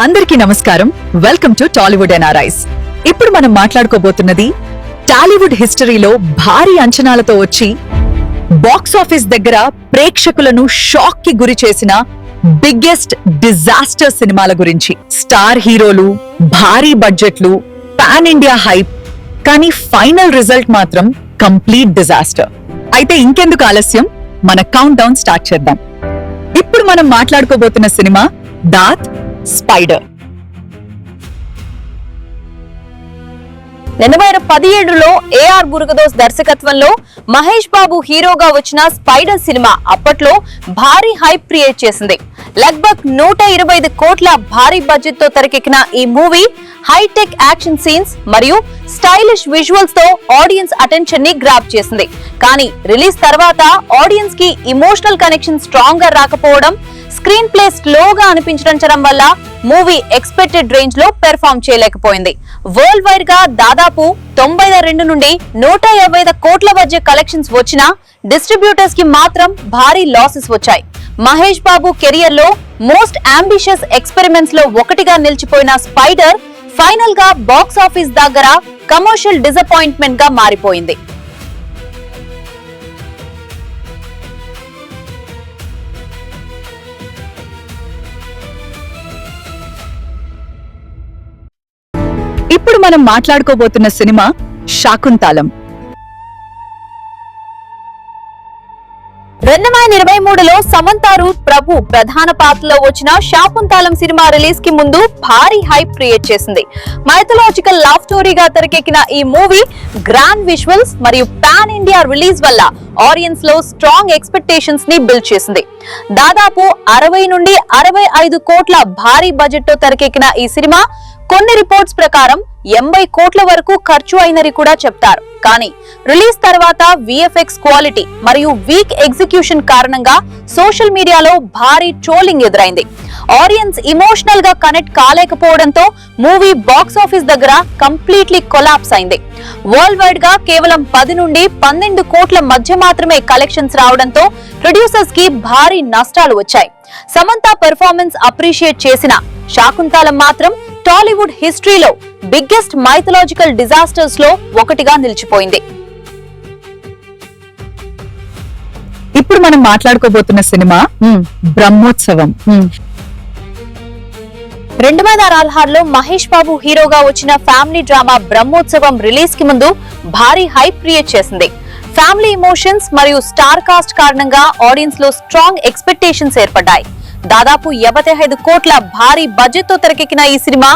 అందరికీ నమస్కారం. Welcome to Tollywood NRIs. ఇప్పుడు మనం మాట్లాడుకోబోతున్నది టాలీవుడ్ హిస్టరీలో భారీ అంచనాలతో వచ్చి బాక్స్ ఆఫీస్ దగ్గర ప్రేక్షకులను షాక్ కి గురి చేసిన బిగ్గెస్ట్ డిజాస్టర్ సినిమాల గురించి. స్టార్ హీరోలు, భారీ బడ్జెట్లు, పాన్ ఇండియా హైప్, కానీ ఫైనల్ రిజల్ట్ మాత్రం కంప్లీట్ డిజాస్టర్. అయితే ఇంకెందుకు ఆలస్యం, మన కౌంట్ డౌన్ స్టార్ట్ చేద్దాం. ఇప్పుడు మనం మాట్లాడుకోబోతున్న సినిమా దాత్ స్పైడర్. 2017లో ఏఆర్ మురుగదోస్ దర్శకత్వంలో మహేష్ బాబు హీరోగా వచ్చిన స్పైడర్ సినిమా అప్పట్లో భారీ హైప్ క్రియేట్ చేసింది. లగ్భగ్ 125 కోట్ల భారీ బడ్జెట్ తో తెరకెక్కిన ఈ మూవీ హైటెక్ యాక్షన్ సీన్స్ మరియు స్టైలిష్ విజువల్స్ తో ఆడియన్స్ అటెన్షన్ ని గ్రాబ్ చేసింది. కానీ రిలీజ్ తర్వాత ఆడియన్స్ కి ఎమోషనల్ కనెక్షన్ స్ట్రాంగ్ గా రాకపోవడం, స్క్రీన్ ప్లే స్లోగా అనిపించడం వల్ల మూవీ ఎక్స్పెక్టెడ్ రేంజ్ లో పెర్ఫార్మ్ చేయలేకపోయింది. వరల్డ్ వైడ్ గా దాదాపు 92 నుండి 150 కోట్ల మధ్య కలెక్షన్స్ వచ్చినా డిస్ట్రిబ్యూటర్స్ కి మాత్రం భారీ లాసెస్ వచ్చాయి. మహేష్ బాబు కెరియర్ లో మోస్ట్ అంబిషియస్ ఎక్స్పెరిమెంట్స్ లో ఒకటిగా నిలిచిపోయిన స్పైడర్ ఫైనల్ గా బాక్స్ ఆఫీస్ దగ్గర కమర్షియల్ డిసప్పాయింట్మెంట్ గా మారిపోయింది. ఇప్పుడు మనం మాట్లాడుకోబోతున్న సినిమా శాకుంతలం. 2023లో సమంతారు ప్రభు ప్రధాన పాత్రలో వచ్చిన శాకుంతలం సినిమా రిలీజ్ కి ముందు భారీ హైప్ క్రియేట్ చేసింది. మైథలాజికల్ లవ్ స్టోరీగా తెరకెక్కిన ఈ మూవీ గ్రాండ్ విజువల్స్ మరియు పాన్ ఇండియా రిలీజ్ వల్ల ఆడియన్స్ లో స్ట్రాంగ్ ఎక్స్పెక్టేషన్స్ ని బిల్డ్ చేసింది. దాదాపు 60 నుండి 65 కోట్ల భారీ బడ్జెట్ తో తెరకెక్కిన ఈ సినిమా కొన్ని రిపోర్ట్స్ ప్రకారం 80 కోట్ల వరకు ఖర్చు అయినని కూడా చెప్తారు. కానీ రిలీజ్ తర్వాత విఎఫ్ఎక్స్ క్వాలిటీ మరియు వీక్ ఎగ్జిక్యూషన్ కారణంగా సోషల్ మీడియాలో భారీ ట్రోలింగ్ ఎదురైంది. ఆడియన్స్ ఎమోషనల్ గా కనెక్ట్ కాలేకపోవడంతో మూవీ బాక్స్ ఆఫీస్ దగ్గర కంప్లీట్లీ కొలాప్స్ అయింది. వరల్డ్ వైడ్ గా కేవలం 10 నుండి 12 కోట్ల మధ్య మాత్రమే కలెక్షన్స్ రావడంతో ప్రొడ్యూసర్స్ కి భారీ నష్టాలు వచ్చాయి. సమంత పెర్ఫార్మెన్స్ అప్రిషియేట్ చేసిన శాకుంతలం మాత్రం టాలీవుడ్ హిస్టరీలో బిగ్గెస్ట్ మైథలాజికల్ డిజాస్టర్స్ లో ఒకటిగా నిలిచిపోయింది. ఇప్పుడు మనం మాట్లాడుకోబోతున్న సినిమా బ్రహ్మోత్సవం. 2016లో మహేష్ బాబు హీరోగా వచ్చిన ఫ్యామిలీ డ్రామా బ్రహ్మోత్సవం రిలీజ్ కి ముందు భారీ హైప్ క్రియేట్ చేసింది. ఫ్యామిలీ ఎమోషన్స్ మరియు స్టార్ కాస్ట్ కారణంగా ఆడియన్స్ లో స్ట్రాంగ్ ఎక్స్పెక్టేషన్స్ ఏర్పడ్డాయి. దాదాపు 55 కోట్ల భారీ బడ్జెట్ తో తెరకెక్కిన ఈ సినిమా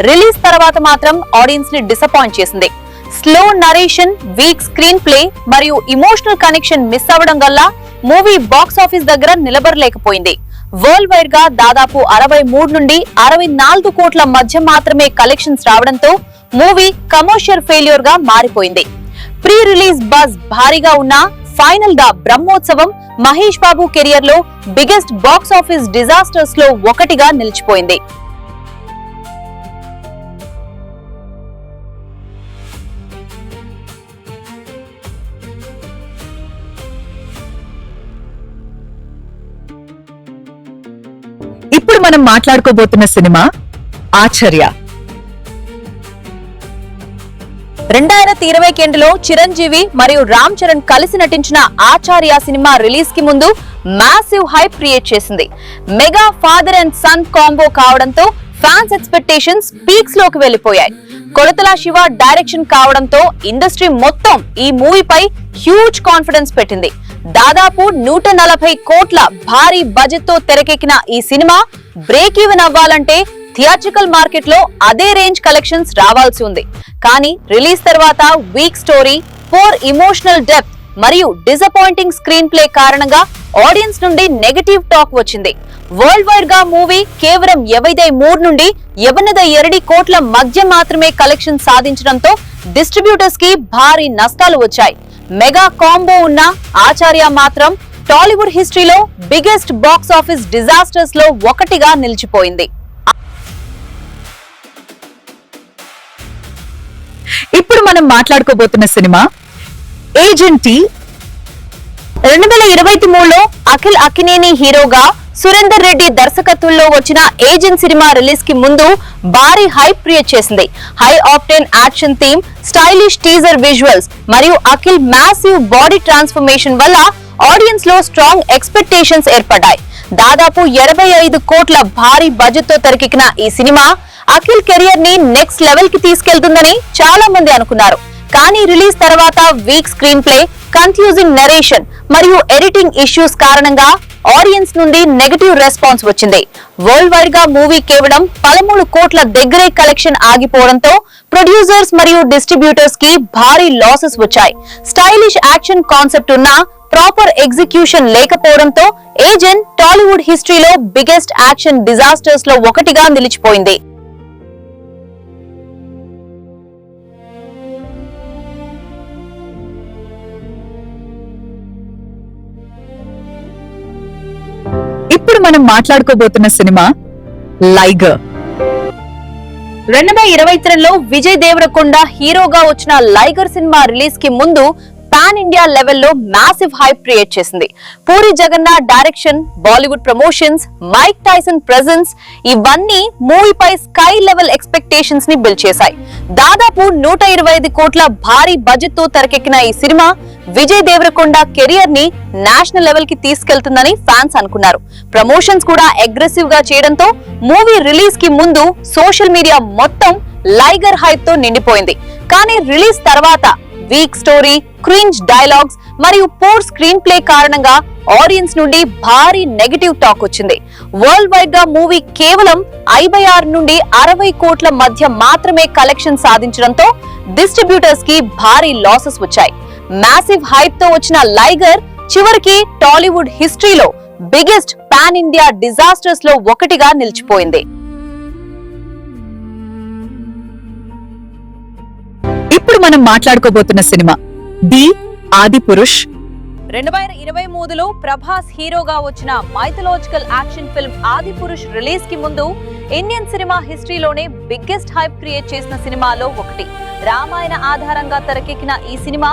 రిలీజ్ తర్వాత మాత్రం ఆడియన్స్ ని డిసప్పాయింట్ చేసింది. Slow narration, week screen play మరియు ఎమోషనల్ కనెక్షన్ మిస్ అవ్వడం వల్ల మూవీ బాక్స్ ఆఫీస్ దగ్గర నిలబడలేకపోయింది. వరల్డ్ వైడ్ గా దాదాపు 63 నుండి 64 కోట్ల మధ్య మాత్రమే కలెక్షన్స్ రావడంతో మూవీ కమర్షియల్ ఫెయిల్యూర్ గా మారిపోయింది. ప్రీ రిలీజ్ బజ్ భారీగా ఉన్న ఫైనల్ గా బ్రహ్మోత్సవం మహేష్ బాబు కెరియర్ లో బిగ్గెస్ట్ బాక్స్ ఆఫీస్ డిజాస్టర్స్ లో ఒకటిగా నిలిచిపోయింది. ఇప్పుడు మనం మాట్లాడుకోబోతున్న సినిమా ఆచార్య. 2022లో చిరంజీవి మరియు రామ్ చరణ్ కలిసి నటించిన ఆచార్య సినిమా రిలీజ్ కి ముందు మ్యాసివ్ హైప్ క్రియేట్ చేసింది. Mega father and son combo కావడంతో ఫ్యాన్స్ ఎక్స్పెక్టేషన్స్ పీక్స్ లోకి వెళ్లిపోయాయి. కొలతల శివ డైరెక్షన్ కావడంతో ఇండస్ట్రీ మొత్తం ఈ మూవీపై హ్యూజ్ కాన్ఫిడెన్స్ పెట్టింది. దాదాపు 140 కోట్ల భారీ బడ్జెట్ తో తెరకెక్కిన ఈ సినిమా బ్రేక్ ఈవెన్ అవ్వాలంటే థియేట్రికల్ మార్కెట్ లో అదే రేంజ్ కలెక్షన్స్ రావాల్సి ఉంది. కానీ రిలీజ్ తర్వాత week story, poor emotional depth మరియు డిసప్పాయింటింగ్ స్క్రీన్ ప్లే కారణంగా ఆడియన్స్ నుండి నెగటివ్ టాక్ వచ్చింది. వరల్డ్ వైడ్ గా మూవీ కేవలం 53 నుండి 82 కోట్ల మధ్య మాత్రమే కలెక్షన్ సాధించడంతో డిస్ట్రిబ్యూటర్స్ కి భారీ నష్టాలు వచ్చాయి. మెగా కాంబో ఉన్న ఆచార్య మాత్రం టాలీవుడ్ హిస్టరీలో బిగ్గెస్ట్ బాక్స్ ఆఫీస్ డిజాస్టర్స్ లో ఒకటిగా నిలిచిపోయింది. ఇప్పుడు మనం మాట్లాడుకోబోతున్న సినిమా ఏజెంటీ 2023లో అఖిల్ అక్కినేని హీరోగా సురేందర్ రెడ్డి దర్శకత్వంలో వచ్చిన ఏజెంట్ సినిమా రిలీజ్ కి ముందు భారీ హైప్ క్రియేట్ చేసింది. High octane action theme, stylish teaser visuals మరియు అఖిల్ మ్యాసివ్ బాడీ ట్రాన్స్ఫర్మేషన్ వల్ల ఆడియన్స్ లో స్ట్రాంగ్ ఎక్స్పెక్టేషన్స్ ఏర్పడ్డాయి. దాదాపు 85 కోట్ల భారీ బడ్జెట్ తో తెరకెక్కిన ఈ సినిమా అఖిల్ కెరియర్ ని నెక్స్ట్ లెవెల్ కి తీసుకెళ్తుందని చాలా మంది అనుకున్నారు. కానీ రిలీజ్ తర్వాత week screen play, confusing narration మరియు ఎడిటింగ్ ఇష్యూస్ కారణంగా ఆడియన్స్ నుండి నెగటివ్ రెస్పాన్స్ వచ్చింది. వరల్డ్ వైడ్ గా మూవీ కేవలం 13 కోట్ల దగ్గరే కలెక్షన్ ఆగిపోవడంతో ప్రొడ్యూసర్స్ మరియు డిస్ట్రిబ్యూటర్స్ కి భారీ లాసెస్ వచ్చాయి. స్టైలిష్ యాక్షన్ కాన్సెప్ట్ ఉన్న ప్రాపర్ ఎగ్జిక్యూషన్ లేకపోవడంతో ఏజెంట్ టాలీవుడ్ హిస్టరీలో బిగ్గెస్ట్ యాక్షన్ డిజాస్టర్స్ లో ఒకటిగా నిలిచిపోయింది. ఇప్పుడు మనం మాట్లాడుకోబోతున్న సినిమా లైగర్. 2023లో విజయ్ దేవరకొండ హీరోగా వచ్చిన లైగర్ సినిమా రిలీజ్ కి ముందు పాన్ ఇండియా లెవెల్లో మ్యాసివ్ హైప్ క్రియేట్ చేసింది. Puri Jagannadh direction, Bollywood promotions, Mike Tyson presence ఇవన్నీ మూవీపై స్కై లెవెల్ ఎక్స్పెక్టేషన్స్ ని బిల్డ్ చేశాయి. దాదాపు 125 కోట్ల భారీ బడ్జెట్ తో తెరకెక్కిన ఈ సినిమా విజయ్ దేవరకొండ కెరియర్ ని నేషనల్ లెవెల్ కి తీసుకెళ్తుందని ఫ్యాన్స్ అనుకున్నారు. ప్రమోషన్స్ కూడా అగ్రెసివ్ గా చేయడంతో మూవీ రిలీజ్ కి ముందు సోషల్ మీడియా మొత్తం లైగర్ హైప్ తో నిండిపోయింది. కానీ రిలీజ్ తర్వాత వీక్ స్టోరీ, క్రింజ్ డైలాగ్స్ మరియు పూర్ స్క్రీన్ ప్లే కారణంగా ఆడియన్స్ నుండి భారీ నెగటివ్ టాక్ వచ్చింది. వరల్డ్ వైడ్ గా మూవీ కేవలం 56 నుండి 60 కోట్ల మధ్య మాత్రమే కలెక్షన్ సాధించడంతో డిస్ట్రిబ్యూటర్స్ కి భారీ లాసెస్ వచ్చాయి. మ్యాసివ్ హైప్ తో వచ్చిన లైగర్ చివరికి టాలీవుడ్ హిస్టరీలో బిగ్గెస్ట్ పాన్ ఇండియా డిజాస్టర్స్ లో ఒకటిగా నిలిచిపోయింది. ఇప్పుడు మనం మాట్లాడుకోబోతున్న సినిమా ది ఆదిపురుష్. 2023లో ప్రభాస్ హీరోగా వచ్చిన mythological action film Adipurush release కి ముందు ఇండియన్ సినిమా హిస్టరీలోనే బిగ్గెస్ట్ హైప్ క్రియేట్ చేసిన సినిమాలో ఒకటి. రామాయణ ఆధారంగా తెరకెక్కిన ఈ సినిమా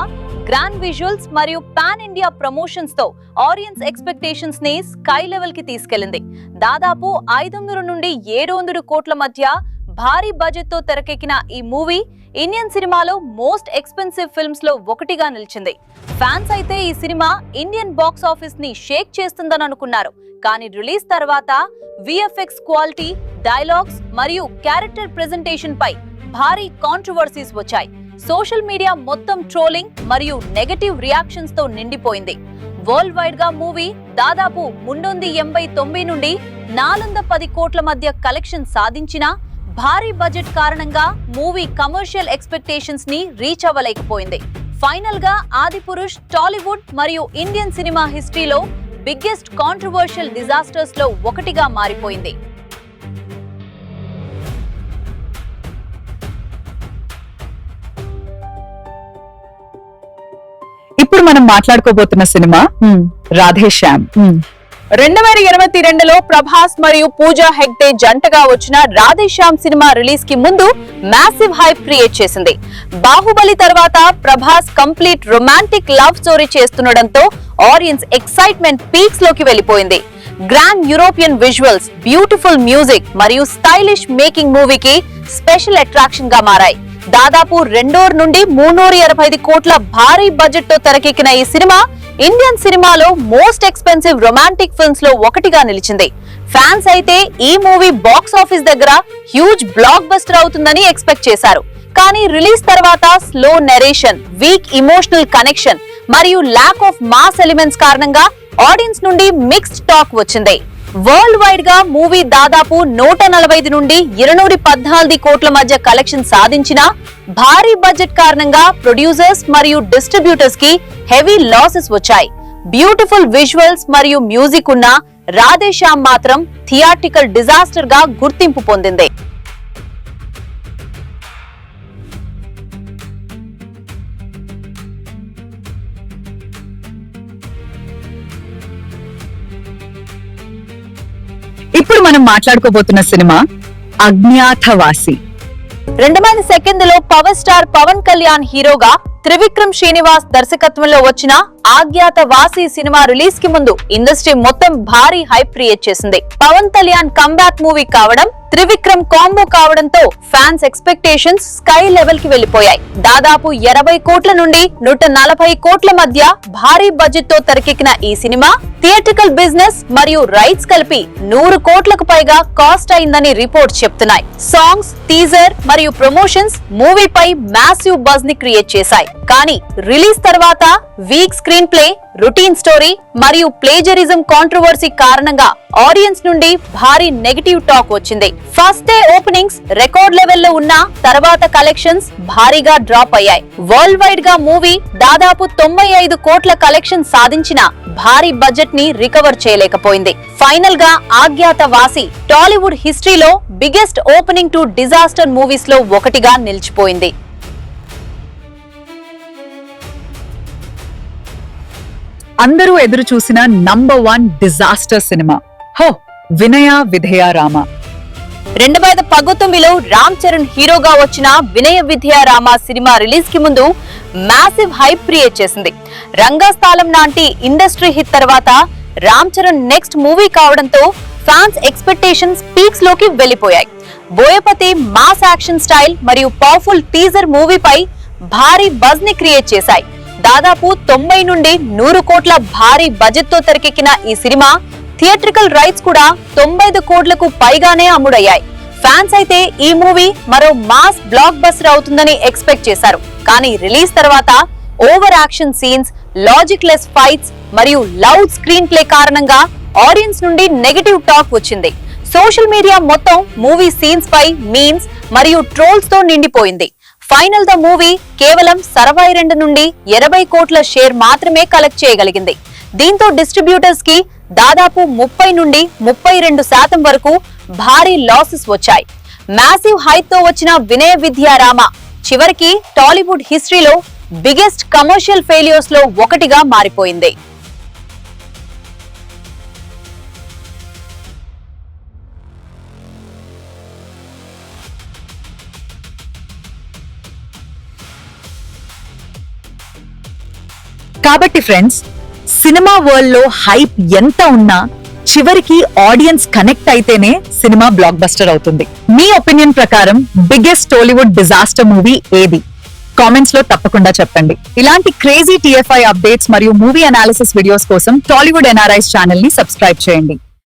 గ్రాండ్ విజువల్స్ మరియు పాన్ ఇండియా ప్రమోషన్స్ తో ఆడియన్స్ ఎక్స్పెక్టేషన్స్ ని స్కై లెవెల్ కి తీసుకెళ్లింది. దాదాపు 500 నుండి 700 కోట్ల మధ్య భారీ బడ్జెట్ తో తెరకెక్కిన ఈ మూవీ ఇండియన్ సినిమాలో మోస్ట్ ఎక్స్పెన్సివ్ ఫిల్మ్స్ లో ఒకటిగా నిలిచింది. ఫ్యాన్స్ అయితే ఈ సినిమా ఇండియన్ బాక్స్ ఆఫీస్ ని షేక్ చేస్తుందని అనుకున్నారు. కానీ రిలీజ్ తర్వాత విఎఫ్ఎక్స్ క్వాలిటీ, డైలాగ్స్ మరియు క్యారెక్టర్ ప్రెజెంటేషన్ పై భారీ కాంట్రవర్సీస్ వచ్చాయి. సోషల్ మీడియా మొత్తం ట్రోలింగ్ మరియు నెగటివ్ రియాక్షన్స్ తో నిండిపోయింది. వరల్డ్ వైడ్ గా మూవీ దాదాపు 389 నుండి 410 కోట్ల మధ్య కలెక్షన్ సాధించినా భారీ బడ్జెట్ కారణంగా మూవీ కమర్షియల్ ఎక్స్పెక్టేషన్స్ ని రీచ్ అవ్వలేకపోయింది. ఫైనల్ గా ఆదిపురుష్ టాలీవుడ్ మరియు ఇండియన్ సినిమా హిస్టరీలో బిగ్గెస్ట్ కాంట్రవర్షియల్ డిజాస్టర్స్ లో ఒకటిగా మారిపోయింది. ఇప్పుడు మనం మాట్లాడుకోబోతున్న సినిమా రాధేశ్యామ్. 2022లో ప్రభాస్ మరియు పూజా హెగ్డే జంటగా వచ్చిన రాధేశ్యామ్ సినిమా రిలీజ్ కి ముందు మ్యాసివ్ హైప్ క్రియేట్ చేసింది. బాహుబలి తర్వాత Prabhas complete romantic love story చేస్తుండటంతో ఆడియన్స్ ఎక్సైట్మెంట్ పీక్స్ లోకి వెళ్లిపోయింది. Grand European visuals, beautiful music మరియు స్టైలిష్ మేకింగ్ మూవీకి స్పెషల్ అట్రాక్షన్ గా మారాయి. దాదాపు 200 నుండి 385 కోట్ల భారీ బడ్జెట్ తో తెరకెక్కిన ఈ సినిమా ఇండియన్ సినిమాలో మోస్ట్ ఎక్స్పెన్సివ్ రొమాంటిక్ ఫిల్మ్స్ లో ఒకటిగా నిలిచింది. ఫ్యాన్స్ అయితే ఈ మూవీ బాక్స్ ఆఫీస్ దగ్గర హ్యూజ్ బ్లాక్ బస్టర్ అవుతుందని ఎక్స్పెక్ట్ చేశారు. కానీ రిలీజ్ తర్వాత slow narration, week emotional connection మరియు ల్యాక్ ఆఫ్ మాస్ ఎలిమెంట్స్ కారణంగా ఆడియన్స్ నుండి మిక్స్డ్ టాక్ వచ్చింది. వరల్డ్ వైడ్ గా మూవీ దాదాపు 145 నుండి 214 కోట్ల మధ్య కలెక్షన్ సాధించినా భారీ బడ్జెట్ కారణంగా ప్రొడ్యూసర్స్ మరియు డిస్ట్రిబ్యూటర్స్ కి హెవీ లాసెస్ వచ్చాయి. బ్యూటిఫుల్ విజువల్స్ మరియు మ్యూజిక్ ఉన్న రాధేశ్యామ్ మాత్రం థియేట్రికల్ డిజాస్టర్ గా గుర్తింపు పొందింది. ఇప్పుడు మనం మాట్లాడుకోబోతున్న సినిమా అజ్ఞాతవాసి. 2 సెకండ్లో పవర్ స్టార్ పవన్ కళ్యాణ్ హీరోగా త్రివిక్రమ్ శ్రీనివాస్ దర్శకత్వంలో వచ్చిన ఆజ్ఞాత వాసి సినిమా రిలీజ్ కి ముందు ఇండస్ట్రీ మొత్తం భారీ హైప్ క్రియేట్ చేసింది. పవన్ కళ్యాణ్ కంబ్యాక్ మూవీ కావడం, త్రివిక్రమ్ కాంబో కావడంతో ఫ్యాన్స్ ఎక్స్పెక్టేషన్స్ స్కై లెవెల్ కి వెళ్లిపోయాయి. దాదాపు 80 కోట్ల నుండి 140 కోట్ల మధ్య భారీ బడ్జెట్ తో తెరకెక్కిన ఈ సినిమా థియేట్రికల్ బిజినెస్ మరియు రైట్స్ కలిపి 100 కోట్లకు పైగా కాస్ట్ అయిందని రిపోర్ట్స్ చెప్తున్నాయి. సాంగ్స్, టీజర్ మరియు ప్రమోషన్స్ మూవీపై మ్యాసివ్ బజ్ ని క్రియేట్ చేశాయి. కానీ రిలీజ్ తర్వాత week screen play, routine story మరియు ప్లేజరిజం కాంట్రవర్సీ కారణంగా ఆడియన్స్ నుండి భారీ నెగటివ్ టాక్ వచ్చింది. ఫస్ట్ డే ఓపెనింగ్స్ రికార్డ్ లెవెల్లో ఉన్న తర్వాత కలెక్షన్స్ భారీగా డ్రాప్ అయ్యాయి. వరల్డ్ వైడ్ గా మూవీ దాదాపు 95 కోట్ల కలెక్షన్ సాధించిన భారీ బడ్జెట్ ని రికవర్ చేయలేకపోయింది. ఫైనల్ గా ఆజ్ఞాత వాసి టాలీవుడ్ హిస్టరీలో biggest opening to disaster movies లో ఒకటిగా నిలిచిపోయింది. అందరూ ఎదురు చూసిన నంబర్ 1 డిజాస్టర్ సినిమా హో వినయ విధేయ రామ. 2019లో రామ్ చరణ్ హీరోగా వచ్చిన వినయ విధేయ రామ సినిమా రిలీజ్ కి ముందు మ్యాసివ్ హైప్ క్రియేట్ చేసింది. రంగస్థలం లాంటి ఇండస్ట్రీ హిట్ తర్వాత రామ్ చరణ్ నెక్స్ట్ మూవీ కావడంతో ఫ్యాన్స్ ఎక్స్పెక్టేషన్స్ పీక్స్ లోకి వెళ్లిపోయాయి. బోయపతి మాస్ యాక్షన్ స్టైల్ మరియు పవర్ఫుల్ టీజర్ మూవీపై భారీ బజ్ ని క్రియేట్ చేశాయి. దాదాపు 90 నుండి 100 కోట్ల భారీ బడ్జెట్ తో తెరకెక్కిన ఈ సినిమా థియేట్రికల్ రైట్స్ కూడా 95 కోట్లకు పైగానే అమ్ముడయ్యాయి. ఫ్యాన్స్ అయితే ఈ మూవీ మరో మాస్ బ్లాక్ బస్టర్ అవుతుందని ఎక్స్పెక్ట్ చేశారు. కానీ రిలీజ్ తర్వాత over action scenes, logic less fights మరియు లౌడ్ స్క్రీన్ ప్లే కారణంగా ఆడియన్స్ నుండి నెగటివ్ టాక్ వచ్చింది. సోషల్ మీడియా మొత్తం మూవీ సీన్స్ పై మీమ్స్ మరియు ట్రోల్స్ తో నిండిపోయింది. ఫైనల్ ద మూవీ కేవలం 62 నుండి 80 కోట్ల షేర్ మాత్రమే కలెక్ట్ చేయగలిగింది. దీంతో డిస్ట్రిబ్యూటర్స్ కి దాదాపు 30 నుండి 32% వరకు భారీ లాసెస్ వచ్చాయి. మ్యాసివ్ హైప్ తో వచ్చిన వినయ విధేయ రామ చివరికి టాలీవుడ్ హిస్టరీలో బిగ్గెస్ట్ కమర్షియల్ ఫెయిల్యూర్స్ లో ఒకటిగా మారిపోయింది. కాబట్టి ఫ్రెండ్స్, సినిమా వరల్డ్ లో హైప్ ఎంత ఉన్నా చివరికి ఆడియన్స్ కనెక్ట్ అయితేనే సినిమా బ్లాక్ బస్టర్ అవుతుంది. మీ ఒపీనియన్ ప్రకారం బిగ్గెస్ట్ టాలీవుడ్ డిజాస్టర్ మూవీ ఏది? కామెంట్స్ లో తప్పకుండా చెప్పండి. ఇలాంటి క్రేజీ TFI అప్డేట్స్ మరియు మూవీ అనాలిసిస్ వీడియోస్ కోసం టాలీవుడ్ NRIs ఛానల్ ని సబ్స్క్రైబ్ చేయండి.